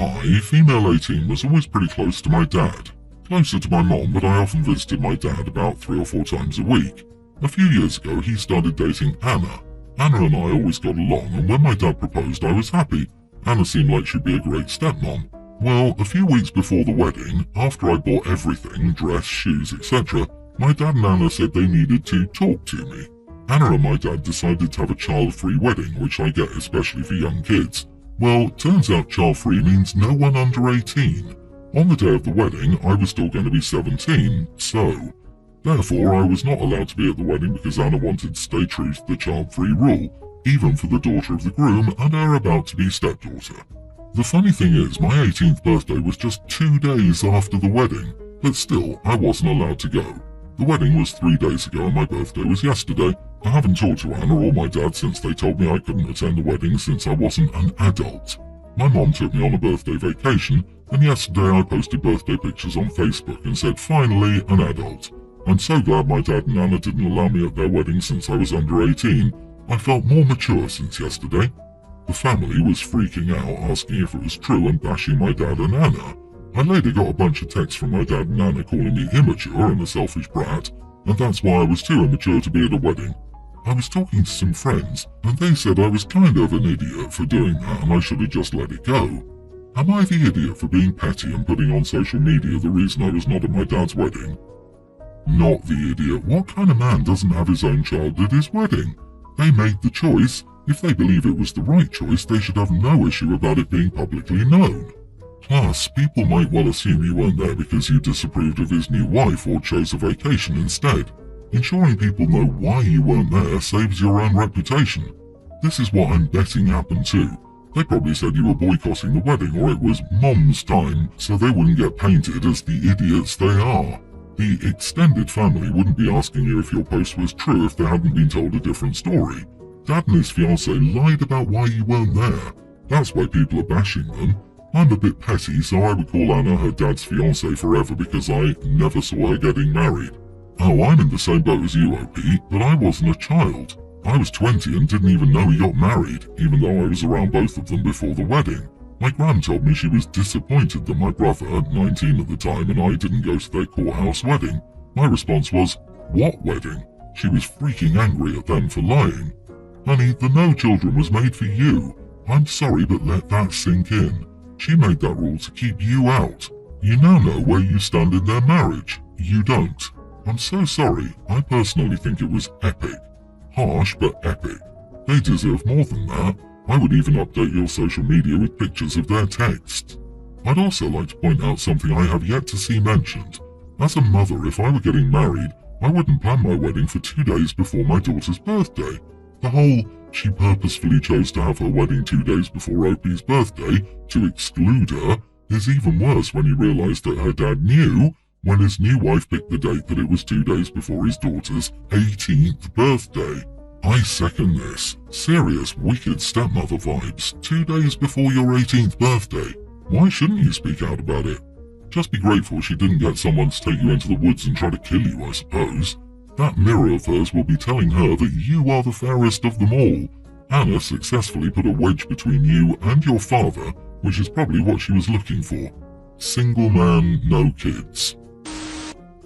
Hi, female 18 was always pretty close to my dad. Closer to my mom, but I often visited my dad about 3 or 4 times a week. A few years ago, he started dating Anna. Anna and I always got along, and when my dad proposed, I was happy. Anna seemed like she'd be a great stepmom. Well, a few weeks before the wedding, after I bought everything, dress, shoes, etc., my dad and Anna said they needed to talk to me. Anna and my dad decided to have a child-free wedding, which I get especially for young kids. Well, turns out child-free means no one under 18. On the day of the wedding, I was still going to be 17, so therefore I was not allowed to be at the wedding because Anna wanted to stay true to the child-free rule, even for the daughter of the groom and her about-to-be stepdaughter. The funny thing is, my 18th birthday was just 2 days after the wedding, but still, I wasn't allowed to go. The wedding was 3 days ago and my birthday was yesterday. I haven't talked to Anna or my dad since they told me I couldn't attend the wedding since I wasn't an adult. My mom took me on a birthday vacation, and yesterday I posted birthday pictures on Facebook and said, finally an adult. I'm so glad my dad and Anna didn't allow me at their wedding since I was under 18. I felt more mature since yesterday. The family was freaking out, asking if it was true and bashing my dad and Anna. I later got a bunch of texts from my dad and Anna calling me immature and a selfish brat, and that's why I was too immature to be at a wedding. I was talking to some friends, and they said I was kind of an idiot for doing that and I should have just let it go. Am I the idiot for being petty and putting on social media the reason I was not at my dad's wedding? Not the idiot. What kind of man doesn't have his own child at his wedding? They made the choice. If they believe it was the right choice, they should have no issue about it being publicly known. Plus, people might well assume you weren't there because you disapproved of his new wife or chose a vacation instead. Ensuring people know why you weren't there saves your own reputation. This is what I'm betting happened too. They probably said you were boycotting the wedding or it was mom's time, so they wouldn't get painted as the idiots they are. The extended family wouldn't be asking you if your post was true if they hadn't been told a different story. Dad and his fiancée lied about why you weren't there. That's why people are bashing them. I'm a bit petty, so I would call Anna her dad's fiancée forever because I never saw her getting married. Oh, I'm in the same boat as you, OP, but I wasn't a child. I was 20 and didn't even know he got married, even though I was around both of them before the wedding. My gran told me she was disappointed that my brother, 19 at the time, and I didn't go to their courthouse wedding. My response was, what wedding? She was freaking angry at them for lying. Honey, the no children was made for you. I'm sorry, but let that sink in. She made that rule to keep you out. You now know where you stand in their marriage. You don't. I'm so sorry. I personally think it was epic. Harsh, but epic. They deserve more than that. I would even update your social media with pictures of their texts. I'd also like to point out something I have yet to see mentioned. As a mother, if I were getting married, I wouldn't plan my wedding for 2 days before my daughter's birthday. The whole, she purposefully chose to have her wedding 2 days before Opie's birthday to exclude her, is even worse when you realise that her dad knew when his new wife picked the date that it was 2 days before his daughter's 18th birthday. I second this. Serious wicked stepmother vibes, 2 days before your 18th birthday. Why shouldn't you speak out about it? Just be grateful she didn't get someone to take you into the woods and try to kill you, I suppose. That mirror of hers will be telling her that you are the fairest of them all. Anna successfully put a wedge between you and your father, which is probably what she was looking for. Single man, no kids.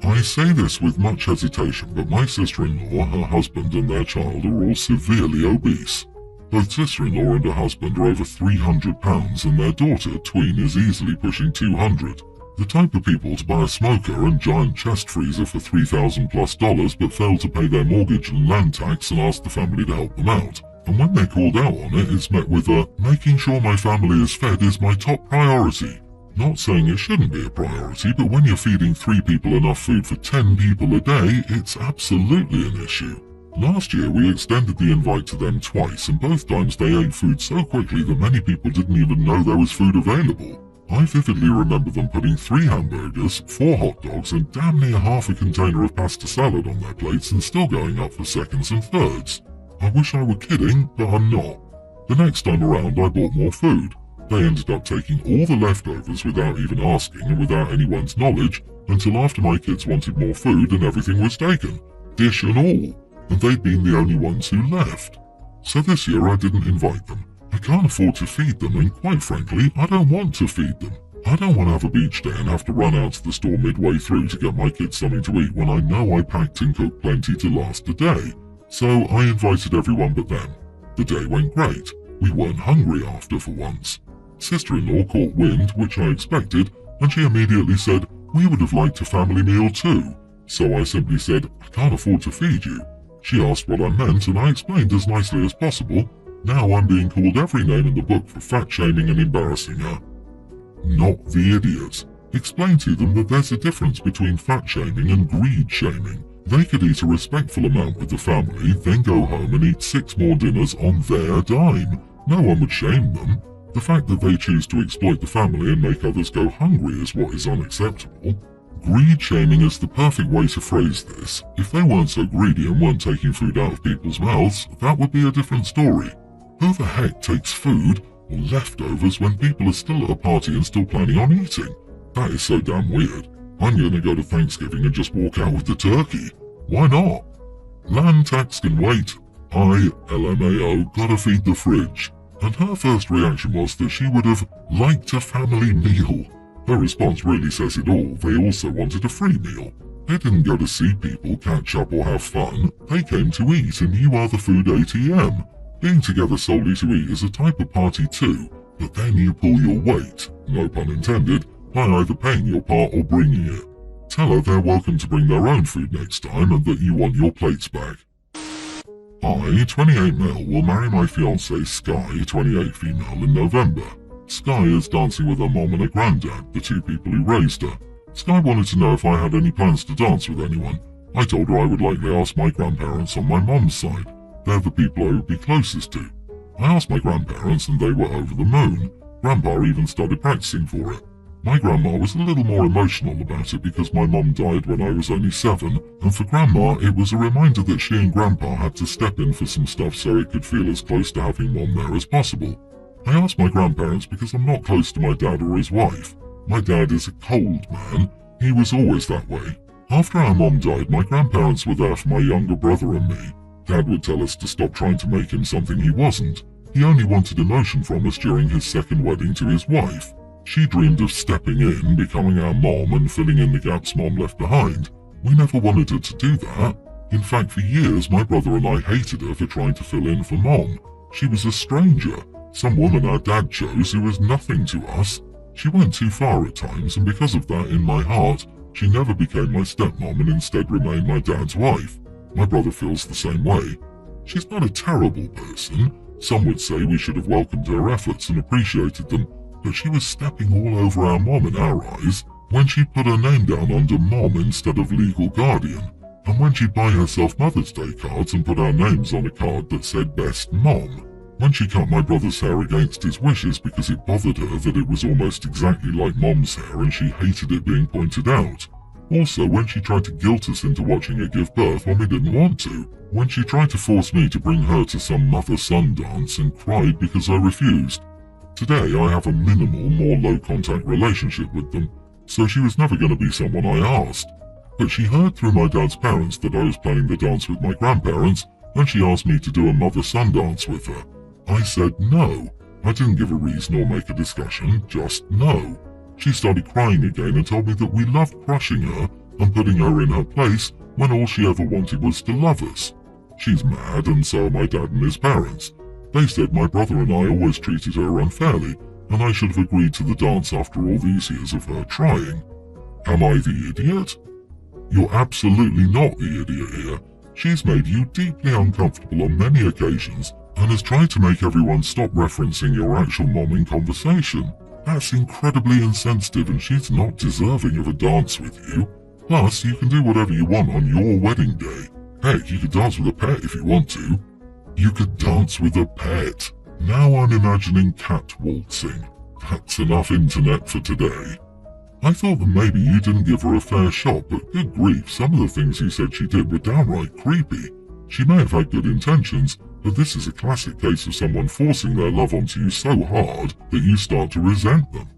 I say this with much hesitation, but my sister-in-law, her husband and their child are all severely obese. Both sister-in-law and her husband are over 300 pounds and their daughter, tween, is easily pushing 200. The type of people to buy a smoker and giant chest freezer for $3,000+ but fail to pay their mortgage and land tax and ask the family to help them out. And when they're called out on it, it's met with a, making sure my family is fed is my top priority. Not saying it shouldn't be a priority, but when you're feeding 3 people enough food for 10 people a day, it's absolutely an issue. Last year we extended the invite to them twice, and both times they ate food so quickly that many people didn't even know there was food available. I vividly remember them putting 3 hamburgers, 4 hot dogs, and damn near half a container of pasta salad on their plates and still going up for seconds and thirds. I wish I were kidding, but I'm not. The next time around I bought more food. They ended up taking all the leftovers without even asking and without anyone's knowledge until after my kids wanted more food and everything was taken, dish and all, and they'd been the only ones who left. So this year I didn't invite them, I can't afford to feed them, and quite frankly, I don't want to feed them. I don't want to have a beach day and have to run out to the store midway through to get my kids something to eat when I know I packed and cooked plenty to last a day. So I invited everyone but them. The day went great. We weren't hungry after for once. Sister-in-law caught wind, which I expected, and she immediately said, "We would have liked a family meal too." So I simply said, "I can't afford to feed you." She asked what I meant, and I explained as nicely as possible. Now I'm being called every name in the book for fat-shaming and embarrassing her. Not the idiot. Explain to them that there's a difference between fat-shaming and greed-shaming. They could eat a respectful amount with the family, then go home and eat 6 more dinners on their dime. No one would shame them. The fact that they choose to exploit the family and make others go hungry is what is unacceptable. Greed-shaming is the perfect way to phrase this. If they weren't so greedy and weren't taking food out of people's mouths, that would be a different story. Who the heck takes food or leftovers when people are still at a party and still planning on eating? That is so damn weird. I'm gonna go to Thanksgiving and just walk out with the turkey. Why not? Land tax can wait. I, LMAO, gotta feed the fridge. And her first reaction was that she would have liked a family meal. Her response really says it all. They also wanted a free meal. They didn't go to see people, catch up or have fun. They came to eat, and you are the food ATM. Being together solely to eat is a type of party too, but then you pull your weight, no pun intended, by either paying your part or bringing it. Tell her they're welcome to bring their own food next time and that you want your plates back. I, 28 male, will marry my fiancée Sky, 28 female, in November. Sky is dancing with her mom and her granddad, the 2 people who raised her. Sky wanted to know if I had any plans to dance with anyone. I told her I would likely ask my grandparents on my mom's side. They're the people I would be closest to. I asked my grandparents and they were over the moon. Grandpa even started practicing for it. My grandma was a little more emotional about it because my mom died when I was only 7, and for Grandma it was a reminder that she and Grandpa had to step in for some stuff so it could feel as close to having Mom there as possible. I asked my grandparents because I'm not close to my dad or his wife. My dad is a cold man. He was always that way. After our mom died, my grandparents were there for my younger brother and me. Dad would tell us to stop trying to make him something he wasn't. He only wanted emotion from us during his second wedding to his wife. She dreamed of stepping in, becoming our mom, and filling in the gaps Mom left behind. We never wanted her to do that. In fact, for years, my brother and I hated her for trying to fill in for Mom. She was a stranger, some woman our dad chose who was nothing to us. She went too far at times, and because of that, in my heart, she never became my stepmom and instead remained my dad's wife. My brother feels the same way. She's not a terrible person. Some would say we should have welcomed her efforts and appreciated them, but she was stepping all over our mom in our eyes when she put her name down under Mom instead of legal guardian, and when she'd buy herself Mother's Day cards and put our names on a card that said Best Mom, when she cut my brother's hair against his wishes because it bothered her that it was almost exactly like Mom's hair and she hated it being pointed out. Also, when she tried to guilt us into watching her give birth when we didn't want to, when she tried to force me to bring her to some mother-son dance and cried because I refused. Today I have a minimal, more low-contact relationship with them, so she was never going to be someone I asked. But she heard through my dad's parents that I was planning the dance with my grandparents, and she asked me to do a mother-son dance with her. I said no. I didn't give a reason or make a discussion, just no. She started crying again and told me that we loved crushing her and putting her in her place when all she ever wanted was to love us. She's mad, and so are my dad and his parents. They said my brother and I always treated her unfairly, and I should have agreed to the dance after all these years of her trying. Am I the idiot? You're absolutely not the idiot here. She's made you deeply uncomfortable on many occasions and has tried to make everyone stop referencing your actual mom in conversation. That's incredibly insensitive, and she's not deserving of a dance with you. Plus, you can do whatever you want on your wedding day. Heck, you could dance with a pet if you want to. You could dance with a pet. Now I'm imagining cat waltzing. That's enough internet for today. I thought that maybe you didn't give her a fair shot, but good grief, some of the things you said she did were downright creepy. She may have had good intentions, but this is a classic case of someone forcing their love onto you so hard that you start to resent them.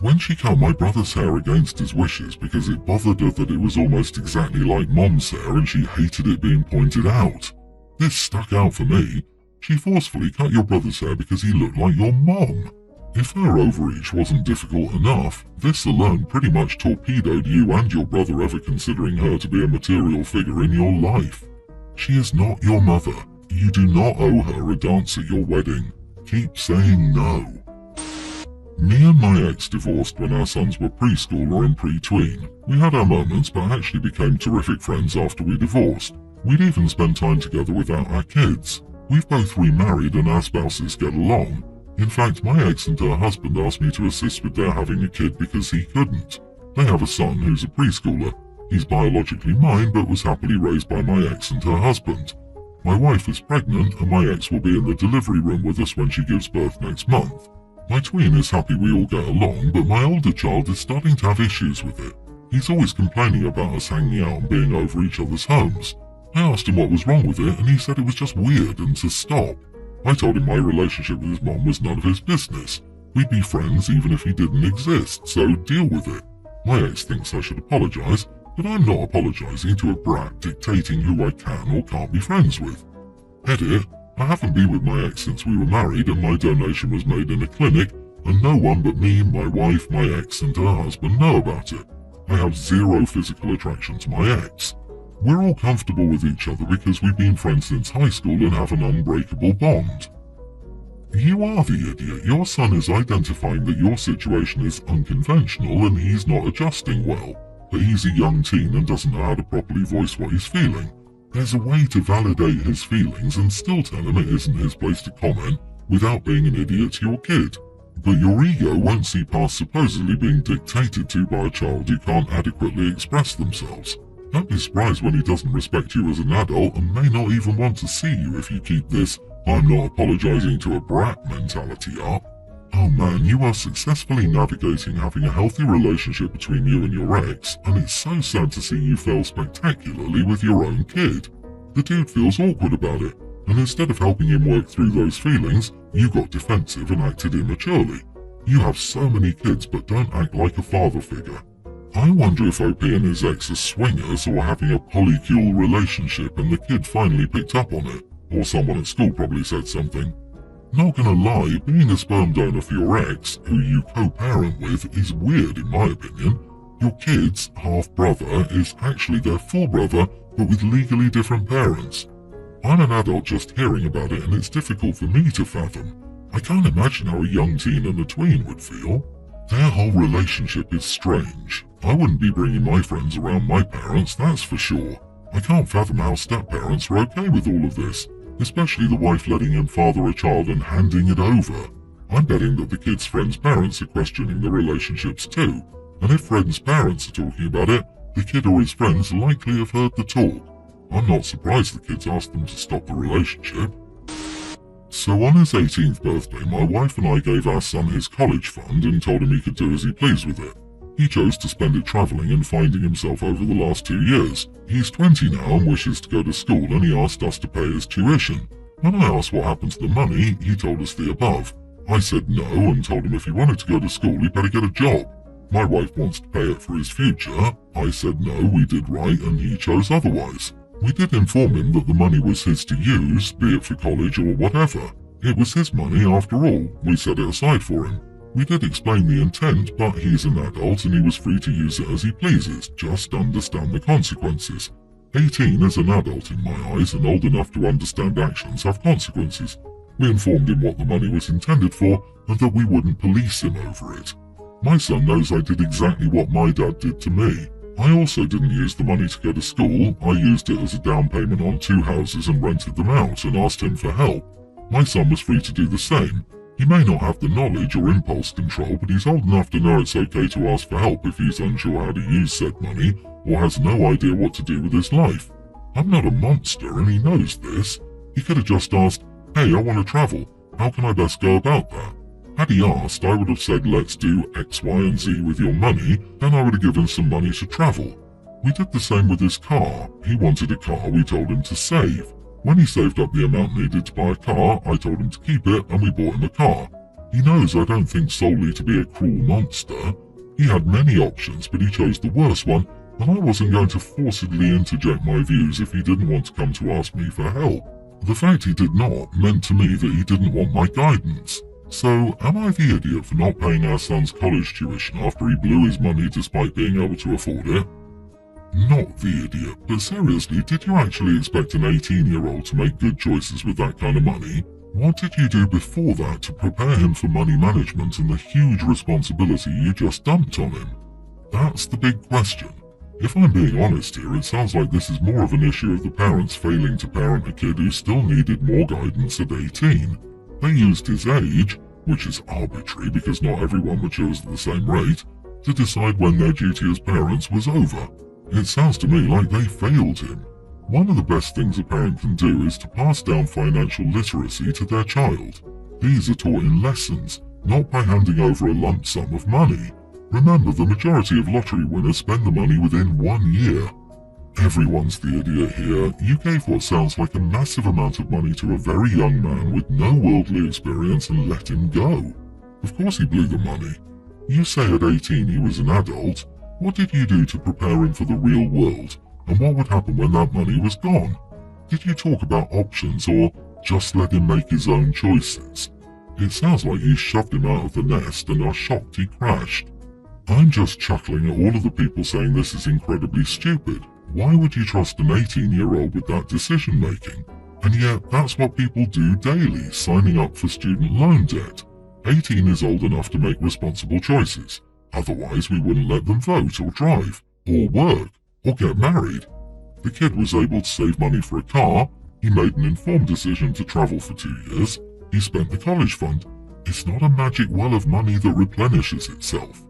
When she cut my brother's hair against his wishes because it bothered her that it was almost exactly like Mom's hair and she hated it being pointed out, this stuck out for me. She forcefully cut your brother's hair because he looked like your mom. If her overreach wasn't difficult enough, this alone pretty much torpedoed you and your brother ever considering her to be a material figure in your life. She is not your mother. You do not owe her a dance at your wedding. Keep saying no. Me and my ex divorced when our sons were preschool and pre-tween. We had our moments but actually became terrific friends after we divorced. We'd even spend time together without our kids. We've both remarried and our spouses get along. In fact, my ex and her husband asked me to assist with their having a kid because he couldn't. They have a son who's a preschooler. He's biologically mine but was happily raised by my ex and her husband. My wife is pregnant and my ex will be in the delivery room with us when she gives birth next month. My tween is happy we all get along, but my older child is starting to have issues with it. He's always complaining about us hanging out and being over each other's homes. I asked him what was wrong with it and he said it was just weird and to stop. I told him my relationship with his mom was none of his business. We'd be friends even if he didn't exist, so deal with it. My ex thinks I should apologise, but I'm not apologising to a brat dictating who I can or can't be friends with. Edit, I haven't been with my ex since we were married and my donation was made in a clinic and no one but me, my wife, my ex and her husband know about it. I have zero physical attraction to my ex. We're all comfortable with each other because we've been friends since high school and have an unbreakable bond. You are the idiot. Your son is identifying that your situation is unconventional and he's not adjusting well, but he's a young teen and doesn't know how to properly voice what he's feeling. There's a way to validate his feelings and still tell him it isn't his place to comment without being an idiot to your kid. But your ego won't see past supposedly being dictated to by a child who can't adequately express themselves. Don't be surprised when he doesn't respect you as an adult and may not even want to see you if you keep this "I'm not apologising to a brat" mentality up. Oh man, you are successfully navigating having a healthy relationship between you and your ex, and it's so sad to see you fail spectacularly with your own kid. The dude feels awkward about it, and instead of helping him work through those feelings, you got defensive and acted immaturely. You have so many kids but don't act like a father figure. I wonder if OP and his ex are swingers or having a polycule relationship and the kid finally picked up on it, or someone at school probably said something. Not gonna lie, being a sperm donor for your ex, who you co-parent with, is weird in my opinion. Your kid's half-brother is actually their full brother, but with legally different parents. I'm an adult just hearing about it and it's difficult for me to fathom. I can't imagine how a young teen and a tween would feel. Their whole relationship is strange. I wouldn't be bringing my friends around my parents, that's for sure. I can't fathom how step-parents are okay with all of this, especially the wife letting him father a child and handing it over. I'm betting that the kid's friends' parents are questioning the relationships too, and if friends' parents are talking about it, the kid or his friends likely have heard the talk. I'm not surprised the kids asked them to stop the relationship. So on his 18th birthday, my wife and I gave our son his college fund and told him he could do as he pleased with it. He chose to spend it travelling and finding himself over the last 2 years. He's 20 now and wishes to go to school and he asked us to pay his tuition. When I asked what happened to the money, he told us the above. I said no and told him if he wanted to go to school he'd better get a job. My wife wants to pay it for his future. I said no, we did right and he chose otherwise. We did inform him that the money was his to use, be it for college or whatever. It was his money after all, we set it aside for him. We did explain the intent, but he's an adult and he was free to use it as he pleases, just understand the consequences. 18 is an adult in my eyes and old enough to understand actions have consequences. We informed him what the money was intended for and that we wouldn't police him over it. My son knows I did exactly what my dad did to me. I also didn't use the money to go to school, I used it as a down payment on 2 houses and rented them out and asked him for help. My son was free to do the same. He may not have the knowledge or impulse control, but he's old enough to know it's okay to ask for help if he's unsure how to use said money or has no idea what to do with his life. I'm not a monster and he knows this. He could have just asked, "Hey, I want to travel. How can I best go about that?" Had he asked, I would have said, "Let's do X, Y, and Z with your money," then I would have given some money to travel. We did the same with his car. He wanted a car, we told him to save. When he saved up the amount needed to buy a car, I told him to keep it and we bought him a car. He knows I don't think solely to be a cruel monster. He had many options, but he chose the worst one, and I wasn't going to forcibly interject my views if he didn't want to come to ask me for help. The fact he did not meant to me that he didn't want my guidance. So, am I the idiot for not paying our son's college tuition after he blew his money despite being able to afford it? Not the idiot, but seriously, did you actually expect an 18-year-old to make good choices with that kind of money? What did you do before that to prepare him for money management and the huge responsibility you just dumped on him? That's the big question. If I'm being honest here, it sounds like this is more of an issue of the parents failing to parent a kid who still needed more guidance at 18. They used his age, which is arbitrary because not everyone matures at the same rate, to decide when their duty as parents was over. It sounds to me like they failed him. One of the best things a parent can do is to pass down financial literacy to their child. These are taught in lessons, not by handing over a lump sum of money. Remember, the majority of lottery winners spend the money within 1 year. Everyone's the idiot here. You gave what sounds like a massive amount of money to a very young man with no worldly experience and let him go. Of course he blew the money. You say at 18 he was an adult. What did you do to prepare him for the real world? And what would happen when that money was gone? Did you talk about options or just let him make his own choices? It sounds like you shoved him out of the nest and are shocked he crashed. I'm just chuckling at all of the people saying this is incredibly stupid. Why would you trust an 18-year-old with that decision making? And yet, that's what people do daily, signing up for student loan debt. 18 is old enough to make responsible choices. Otherwise, we wouldn't let them vote or drive, or work, or get married. The kid was able to save money for a car, he made an informed decision to travel for 2 years, he spent the college fund. It's not a magic well of money that replenishes itself.